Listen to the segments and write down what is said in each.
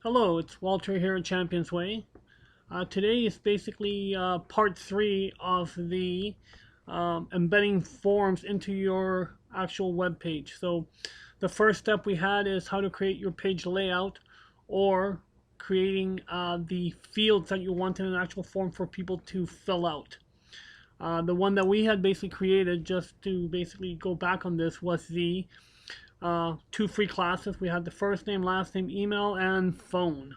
Hello, it's Walter here at Champions Way. Today is basically part 3 of the embedding forms into your actual web page. So the first step we had is how to create your page layout or creating the fields that you want in an actual form for people to fill out. The one that we had basically created, just to basically go back on this, was the two free classes. We had the first name, last name, email, and phone.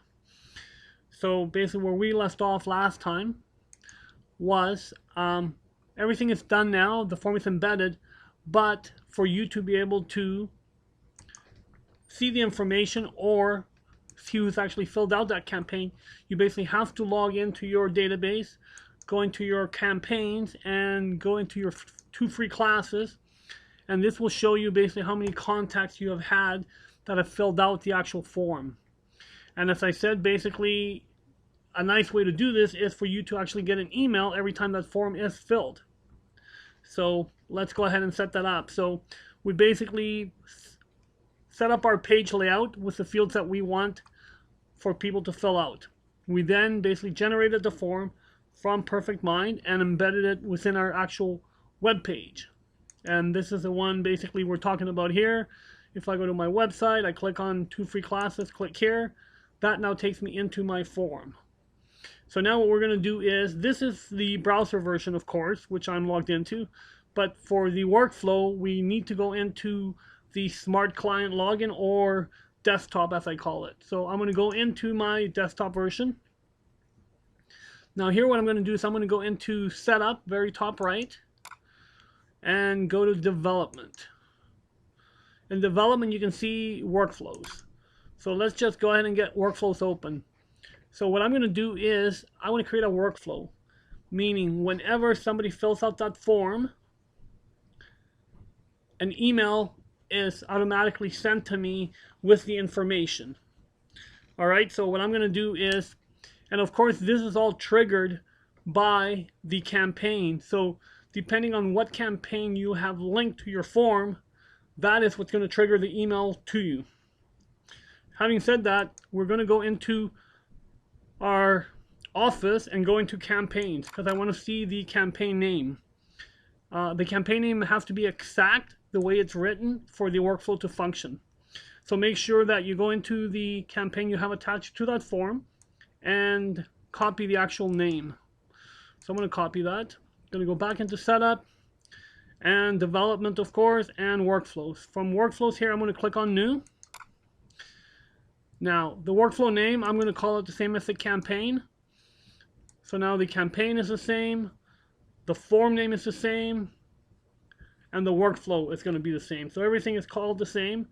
So basically where we left off last time was everything is done now, the form is embedded, but for you to be able to see the information or see who's actually filled out that campaign, you basically have to log into your database, go into your campaigns, and go into your two free classes, and this will show you basically how many contacts you have had that have filled out the actual form. And as I said, basically a nice way to do this is for you to actually get an email every time that form is filled. So let's go ahead and set that up. So we basically set up our page layout with the fields that we want for people to fill out. We then basically generated the form from Perfect Mind and embedded it within our actual web page. And this is the one basically we're talking about here. If I go to my website, I click on two free classes, click here, that now takes me into my form. So now what we're going to do is, this is the browser version, of course, which I'm logged into, but for the workflow, we need to go into the Smart Client login, or desktop as I call it. So I'm going to go into my desktop version. Now here what I'm going to do is I'm going to go into Setup, very top right, and go to Development. In Development you can see Workflows. So let's just go ahead and get Workflows open. So what I'm going to do is I want to create a workflow, meaning whenever somebody fills out that form, an email is automatically sent to me with the information. Alright, so what I'm going to do is, and of course this is all triggered by the campaign. So depending on what campaign you have linked to your form, that is what's going to trigger the email to you. Having said that, we're going to go into our office and go into campaigns because I want to see the campaign name. The campaign name has to be exact the way it's written for the workflow to function. So make sure that you go into the campaign you have attached to that form and copy the actual name. So I'm going to copy that. I'm going to go back into Setup and Development, of course, and Workflows. From Workflows here, I'm going to click on New. Now, the workflow name, I'm going to call it the same as the campaign. So now the campaign is the same, the form name is the same, and the workflow is going to be the same. So everything is called the same.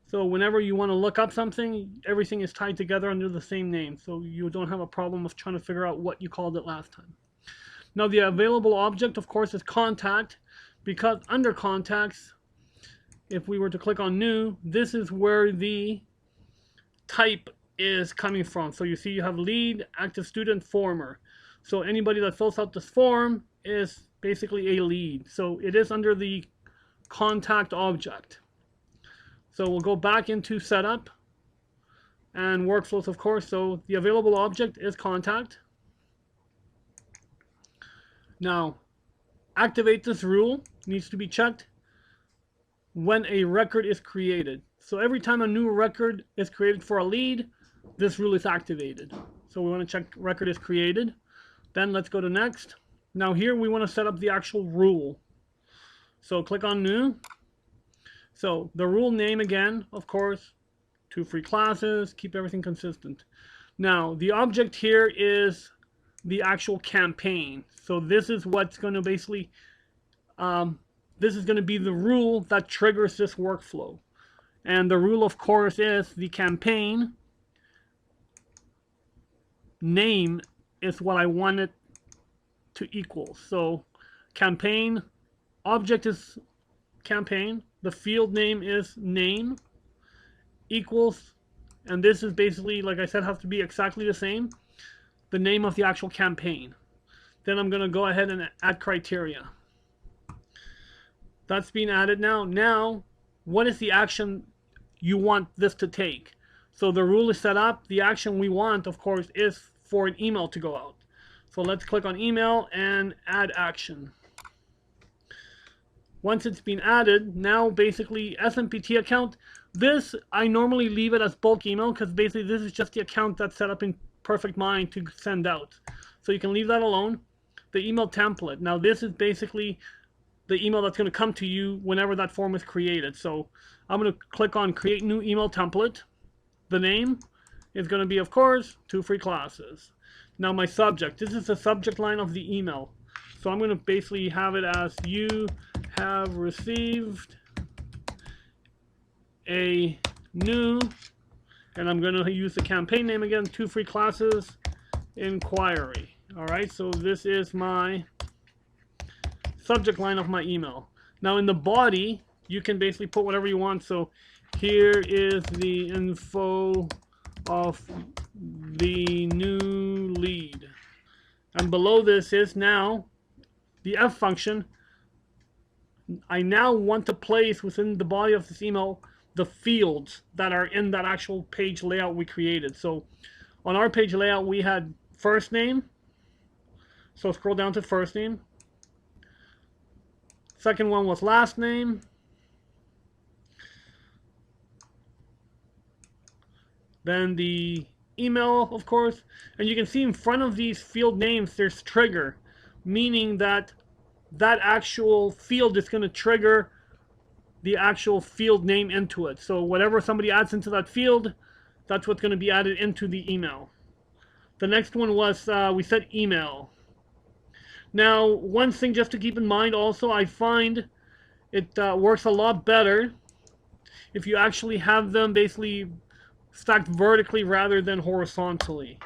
So whenever you want to look up something, everything is tied together under the same name. So you don't have a problem of trying to figure out what you called it last time. Now the available object, of course, is contact, because under contacts, if we were to click on New, this is where the type is coming from. So you see you have lead, active student, former. So anybody that fills out this form is basically a lead. So it is under the contact object. So we'll go back into Setup and Workflows, of course. So the available object is contact. Now, activate this rule needs to be checked when a record is created. So every time a new record is created for a lead, this rule is activated. So we want to check record is created. Then let's go to next. Now here we want to set up the actual rule. So click on New. So the rule name again, of course, two free classes, keep everything consistent. Now the object here is the actual campaign. So this is what's going to basically, this is going to be the rule that triggers this workflow. And the rule, of course, is the campaign name is what I want it to equal. So campaign object is campaign, the field name is name, equals, and this is basically, like I said, has to be exactly the same, the name of the actual campaign. Then I'm going to go ahead and add criteria. That's being added now. Now, what is the action you want this to take? So the rule is set up. The action we want, of course, is for an email to go out. So let's click on email and add action. Once it's been added, now basically SMPT account, this I normally leave it as bulk email because basically this is just the account that's set up in Perfect Mind to send out. So you can leave that alone. The email template, now this is basically the email that's going to come to you whenever that form is created. So I'm going to click on create new email template. The name is going to be, of course, 2 free classes. Now my subject, this is the subject line of the email. So I'm going to basically have it as you have received a new, and I'm going to use the campaign name again, 2 free classes inquiry. All right, so this is my subject line of my email. Now in the body, you can basically put whatever you want. So here is the info of the new lead. And below this is now the F function. I now want to place within the body of this email the fields that are in that actual page layout we created. So on our page layout, we had first name. So scroll down to first name. Second one was last name. Then the email, of course. And you can see in front of these field names, there's trigger, meaning that that actual field is going to trigger the actual field name into it. So whatever somebody adds into that field, that's what's going to be added into the email. The next one was, we said email. Now, one thing just to keep in mind also, I find it works a lot better if you actually have them basically stacked vertically rather than horizontally.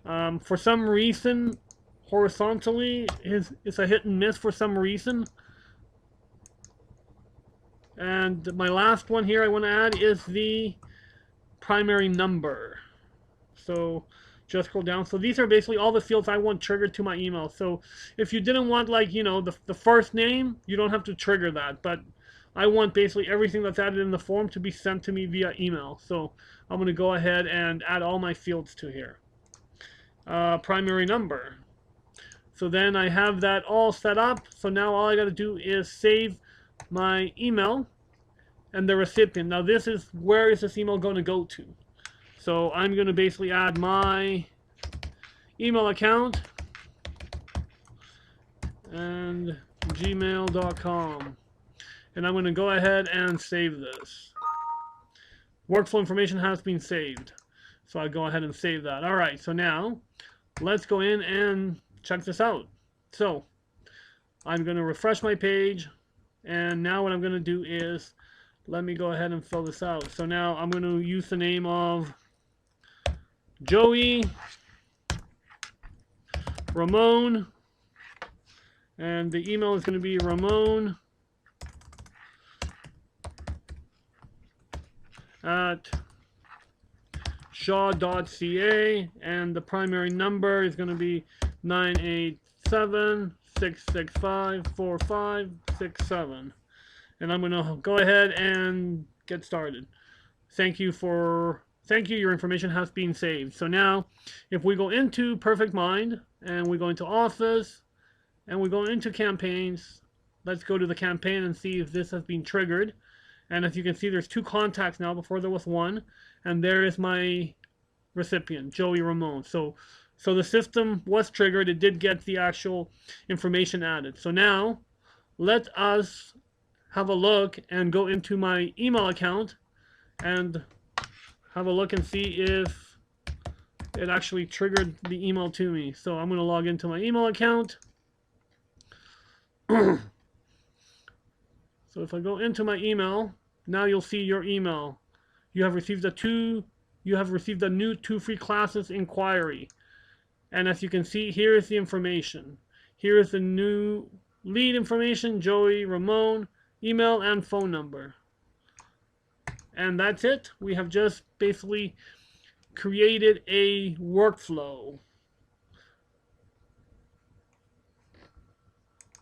For some reason, horizontally is a hit and miss for some reason. And my last one here I want to add is the primary number. So just scroll down. So these are basically all the fields I want triggered to my email. So if you didn't want, like, you know, the first name, you don't have to trigger that. But I want basically everything that's added in the form to be sent to me via email. So I'm going to go ahead and add all my fields to here. Primary number. So then I have that all set up. So now all I got to do is save my email and the recipient. Now this is, where is this email going to go to? So I'm going to basically add my email account and gmail.com. And I'm going to go ahead and save this. Workflow information has been saved. So I go ahead and save that. All right, so now let's go in and check this out. So I'm going to refresh my page. And now what I'm going to do is, let me go ahead and fill this out. So now I'm going to use the name of Joey Ramon. And the email is going to be Ramon at shaw.ca, and the primary number is going to be 987-665-4567. And I'm going to go ahead and get started. Thank you, your information has been saved. So now, if we go into Perfect Mind, and we go into Office, and we go into Campaigns, let's go to the campaign and see if this has been triggered. And as you can see, there's 2 contacts now. Before there was 1. And there is my recipient, Joey Ramon. So the system was triggered. It did get the actual information added. So now, let us have a look and go into my email account and have a look and see if it actually triggered the email to me. So I'm going to log into my email account. So if I go into my email, now you'll see your email. You have received a new 2 free classes inquiry. And as you can see, here is the information. Here is the new lead information, Joey Ramon, email and phone number. And that's it. We have just basically created a workflow.